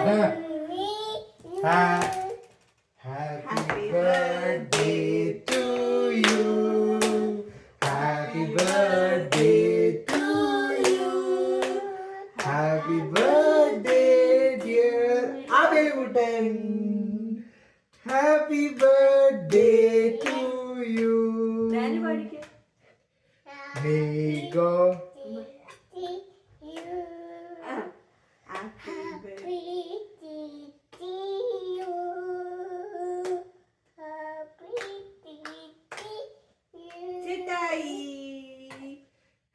Happy birthday to you. Happy birthday to you. Happy birthday, dear Abeyutan. Happy birthday to you. May God.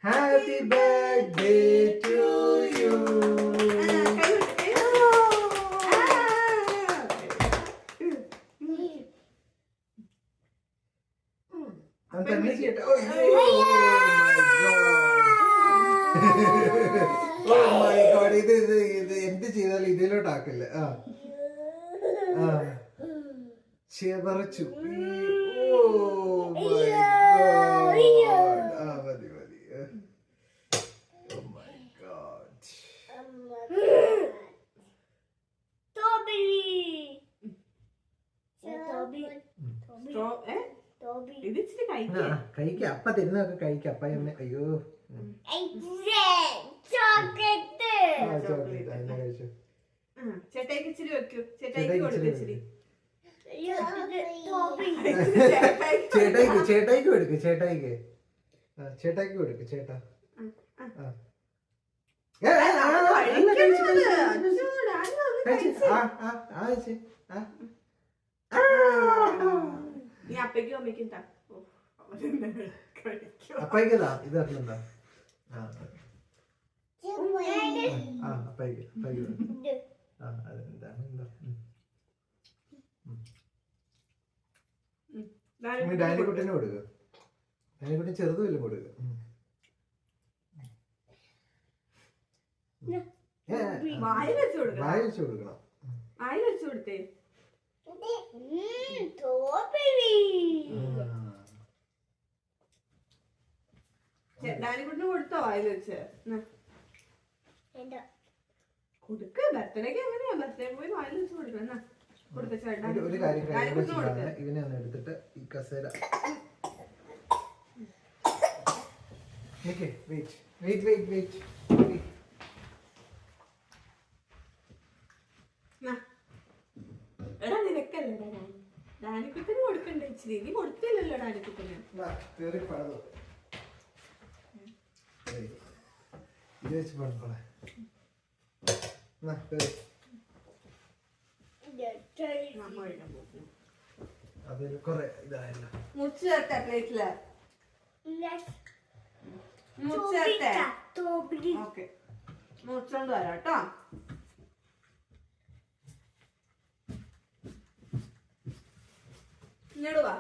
Happy birthday to you. തന്നെ ചെയ്യട്ടെ. Oh my god. ഇത് എന്ത് ചെയ്താലും ഇതിലോട്ടാക്കില്ല. ചെതറച്ചു. Oh my god. മതി മതി. Oh my god. കഴിക്ക അപ്പ തരുന്നൊക്കെ കഴിക്ക അപ്പ അയ്യോ ചോക്ലേറ്റ് അതിനെ കഴിച്ചു. ചേട്ടായിക്ക് ഇച്ചിരി വെക്കൂ. ചേട്ടായിക്ക് കൊടുക്കും ഇച്ചിരി. ചേട്ടായിക്ക് കൊടുക്ക്. ചേട്ടായിക്ക് കൊടുക്ക്. ചേട്ടാ നീ അപ്പയ്ക്കും അമ്മയ്ക്കും താ. അപ്പയ്ക്കതാ ഇത് എന്താ അപ്പയ്ക്ക് അതെന്താണ് ഡാനിക്കുട്ടിനെ കൊടുക്കുക. ഡാനിക്കുട്ടി ചെറുതുമില്ല കൊടുക്കുക. വായ വെച്ച് കൊടുക്കണം. വായ വെച്ച് കൊടുത്തേ. ഡാനിക്കുട്ടിന് കൊടുത്തോ വായിൽ വെച്ച് കൊടുക്ക. ബർത്ത്ഡേക്ക് എങ്ങനെയാ ബർത്ത്ഡേ പോയി വായിൽ വെച്ച് കൊടുക്കണം. ഒരു കാര്യം ഇവനെ ഒന്ന് എടുത്തിട്ട് ഈ കസേര വെയിറ്റ് എടാ നിനക്കല്ലേ ഡാനിക്കുട്ടിന് കൊടുക്കണ്ടേ ഇച്ചിരി. നീ കൊടുത്തില്ലല്ലോ ഡാനിക്കുട്ടിന്. ഇത് വെച്ച് പണിക്കോളെ. അതിൽ കൊറേ ഇതായല്ലോ. മുറിച്ച് തരട്ടെ പ്ലേറ്റില്. മുറിച്ച് തരട്ടെ. ഓക്കെ മുറിച്ചോണ്ട് വരാം കേട്ടോ. ഇങ്ങോട്ട് വാ.